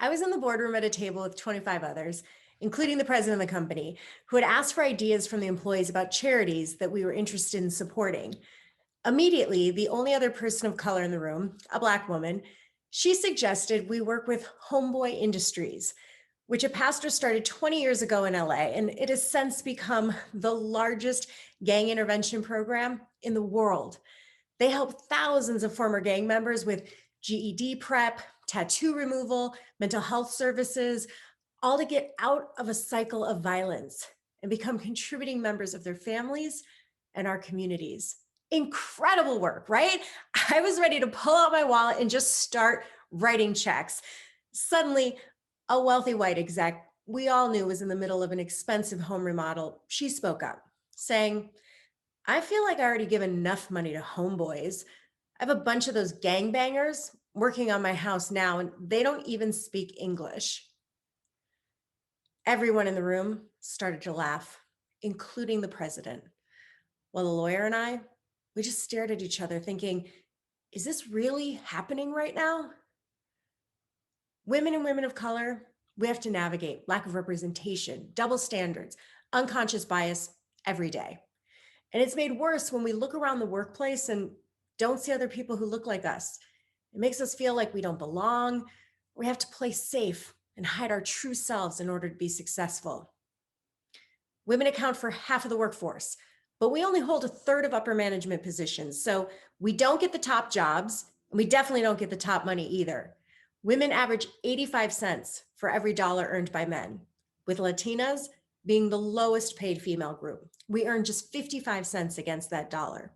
I was in the boardroom at a table with 25 others, including the president of the company, who had asked for ideas from the employees about charities that we were interested in supporting. Immediately, the only other person of color in the room, a Black woman, she suggested we work with Homeboy Industries, which a pastor started 20 years ago in LA, and it has since become the largest gang intervention program in the world. They help thousands of former gang members with GED prep, tattoo removal, mental health services, all to get out of a cycle of violence and become contributing members of their families and our communities. Incredible work, right? I was ready to pull out my wallet and just start writing checks. Suddenly, a wealthy white exec we all knew was in the middle of an expensive home remodel. She spoke up, saying, I feel like I already give enough money to homeboys. I have a bunch of those gangbangers working on my house now, and they don't even speak English. Everyone in the room started to laugh, including the president. While the lawyer and I, we just stared at each other thinking, is this really happening right now? Women and women of color, we have to navigate lack of representation, double standards, unconscious bias every day. And it's made worse when we look around the workplace and don't see other people who look like us. It makes us feel like we don't belong. We have to play safe and hide our true selves in order to be successful. Women account for half of the workforce, but we only hold a third of upper management positions. So we don't get the top jobs, and we definitely don't get the top money either. Women average 85 cents for every dollar earned by men, with Latinas being the lowest paid female group. We earn just 55 cents against that dollar.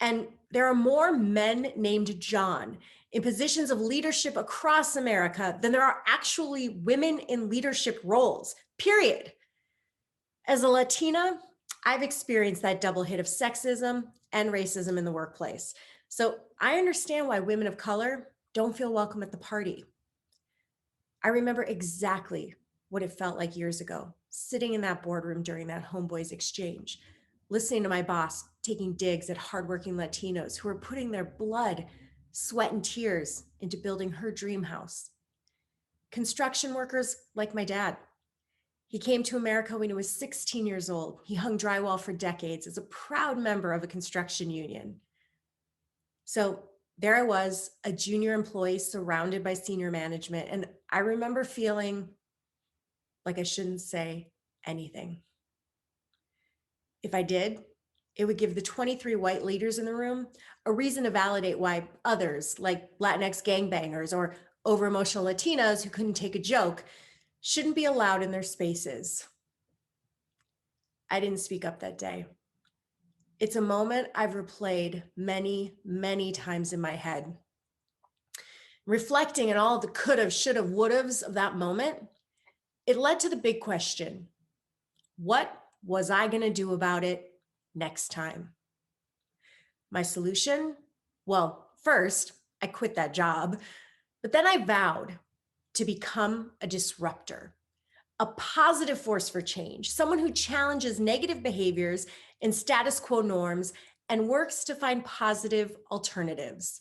And there are more men named John in positions of leadership across America than there are actually women in leadership roles, period. As a Latina, I've experienced that double hit of sexism and racism in the workplace. So I understand why women of color don't feel welcome at the party. I remember exactly what it felt like years ago, sitting in that boardroom during that homeboys exchange, listening to my boss taking digs at hardworking Latinos who were putting their blood, sweat, and tears into building her dream house. Construction workers like my dad. He came to America when he was 16 years old. He hung drywall for decades as a proud member of a construction union. So there I was, a junior employee surrounded by senior management, and I remember feeling like I shouldn't say anything. If I did, it would give the 23 white leaders in the room a reason to validate why others, like Latinx gangbangers or over-emotional Latinas who couldn't take a joke, shouldn't be allowed in their spaces. I didn't speak up that day. It's a moment I've replayed many, many times in my head. Reflecting on all the could've, should've, would'ves of that moment, it led to the big question: what was I gonna do about it next time? My solution? Well, first, I quit that job, but then I vowed to become a disruptor, a positive force for change, someone who challenges negative behaviors and status quo norms and works to find positive alternatives.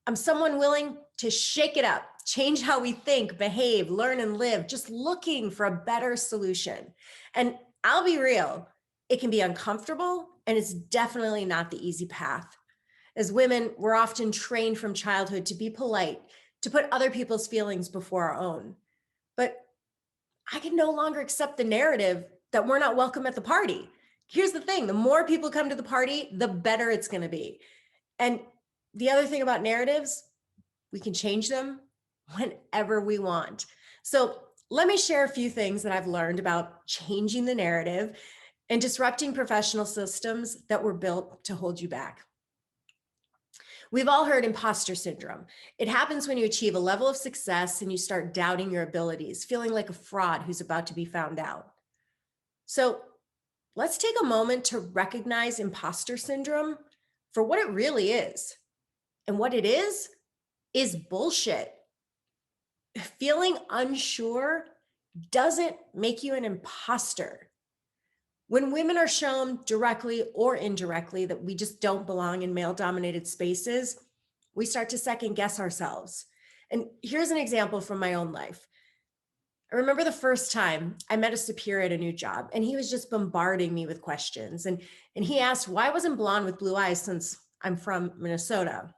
I'm someone willing to shake it up, change how we think, behave, learn, and live, just looking for a better solution. And I'll be real, it can be uncomfortable, and it's definitely not the easy path. As women, we're often trained from childhood to be polite, to put other people's feelings before our own. But I can no longer accept the narrative that we're not welcome at the party. Here's the thing, the more people come to the party, the better it's gonna be. And the other thing about narratives, we can change them whenever we want. So let me share a few things that I've learned about changing the narrative and disrupting professional systems that were built to hold you back. We've all heard imposter syndrome. It happens when you achieve a level of success and you start doubting your abilities, feeling like a fraud who's about to be found out. So let's take a moment to recognize imposter syndrome for what it really is. And what it is bullshit. Feeling unsure doesn't make you an imposter. When women are shown directly or indirectly that we just don't belong in male-dominated spaces, we start to second guess ourselves. And here's an example from my own life. I remember the first time I met a superior at a new job, and he was just bombarding me with questions. And he asked why I wasn't blonde with blue eyes since I'm from Minnesota.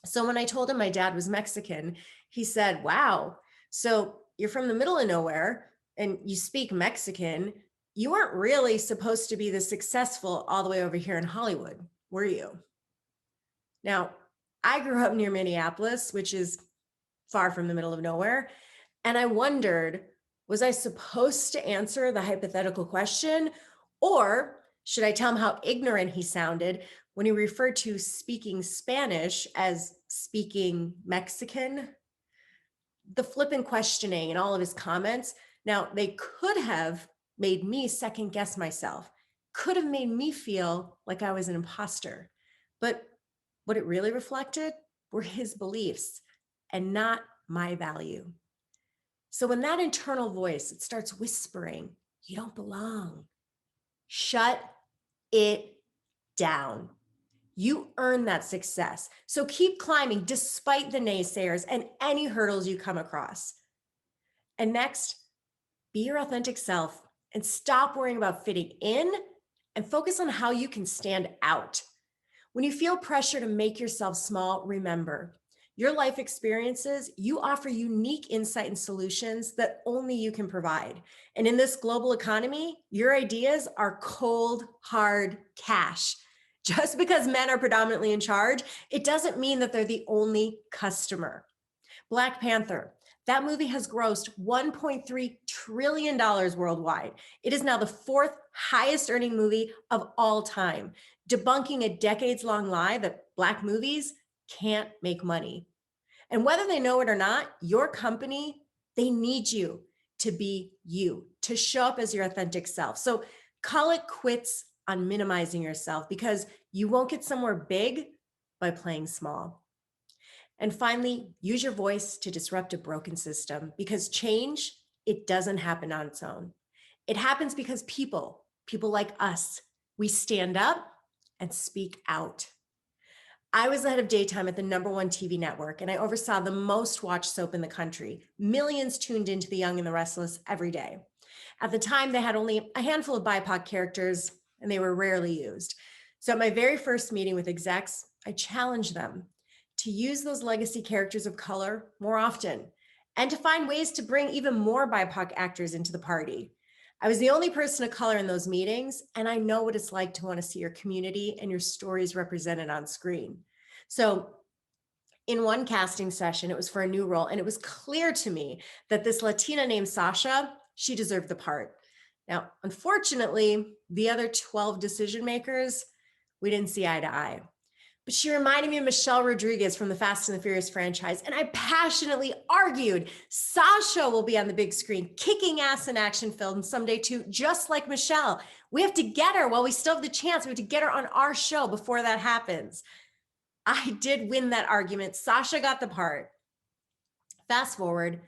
So when I told him my dad was Mexican, he said, wow, so you're from the middle of nowhere and you speak Mexican. You weren't really supposed to be this successful all the way over here in Hollywood, were you? Now, I grew up near Minneapolis, which is far from the middle of nowhere. And I wondered, was I supposed to answer the hypothetical question? Or should I tell him how ignorant he sounded when he referred to speaking Spanish as speaking Mexican? The flippant questioning and all of his comments, now they could have made me second guess myself, could have made me feel like I was an imposter. But what it really reflected were his beliefs and not my value. So when that internal voice, it starts whispering, you don't belong, shut it down. You earn that success. So keep climbing despite the naysayers and any hurdles you come across. And next, be your authentic self and stop worrying about fitting in and focus on how you can stand out. When you feel pressure to make yourself small, remember, your life experiences, you offer unique insight and solutions that only you can provide. And in this global economy, your ideas are cold, hard cash. Just because men are predominantly in charge, it doesn't mean that they're the only customer. Black Panther, that movie has grossed $1.3 trillion worldwide. It is now the fourth highest earning movie of all time, debunking a decades-long lie that Black movies can't make money. And whether they know it or not, your company, they need you to be you, to show up as your authentic self. So call it quits on minimizing yourself because you won't get somewhere big by playing small. And finally, use your voice to disrupt a broken system because change, it doesn't happen on its own. It happens because people like us, we stand up and speak out. I was the head of daytime at the #1 TV network, and I oversaw the most watched soap in the country. Millions tuned into The Young and the Restless every day. At the time, they had only a handful of BIPOC characters, and they were rarely used. So at my very first meeting with execs, I challenged them to use those legacy characters of color more often and to find ways to bring even more BIPOC actors into the party. I was the only person of color in those meetings, and I know what it's like to want to see your community and your stories represented on screen. So in one casting session, it was for a new role, and it was clear to me that this Latina named Sasha, she deserved the part. Now, unfortunately, the other 12 decision makers, we didn't see eye to eye. But she reminded me of Michelle Rodriguez from the Fast and the Furious franchise. And I passionately argued, Sasha will be on the big screen, kicking ass in action films someday too, just like Michelle. We have to get her while we still have the chance. We have to get her on our show before that happens. I did win that argument. Sasha got the part. Fast forward,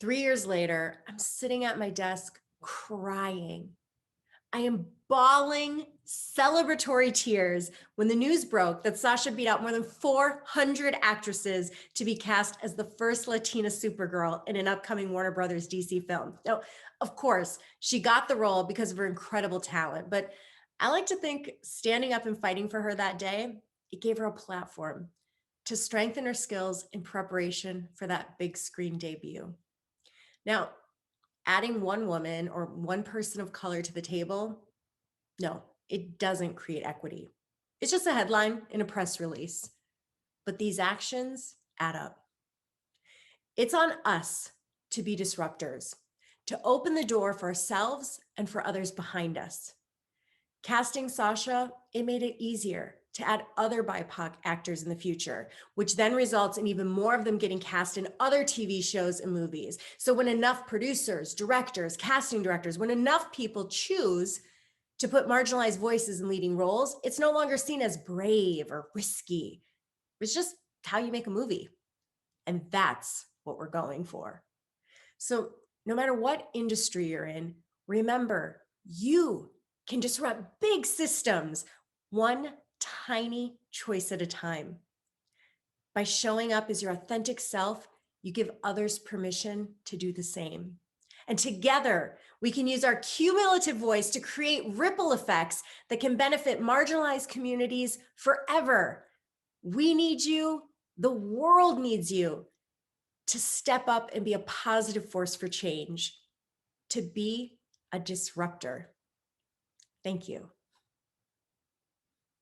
3 years later, I'm sitting at my desk crying. I am bawling celebratory tears when the news broke that Sasha beat out more than 400 actresses to be cast as the first Latina Supergirl in an upcoming Warner Brothers DC film. Now, of course, she got the role because of her incredible talent, but I like to think standing up and fighting for her that day, it gave her a platform to strengthen her skills in preparation for that big screen debut. Now, adding one woman or one person of color to the table, no, it doesn't create equity. It's just a headline in a press release. But these actions add up. It's on us to be disruptors, to open the door for ourselves and for others behind us. Casting Sasha, it made it easier to add other BIPOC actors in the future, which then results in even more of them getting cast in other TV shows and movies. So when enough producers, directors, casting directors, when enough people choose to put marginalized voices in leading roles, it's no longer seen as brave or risky. It's just how you make a movie. And that's what we're going for. So no matter what industry you're in, remember, you can disrupt big systems one tiny choice at a time. By showing up as your authentic self, you give others permission to do the same. And together, we can use our cumulative voice to create ripple effects that can benefit marginalized communities forever. We need you. The world needs you to step up and be a positive force for change, to be a disruptor. Thank you.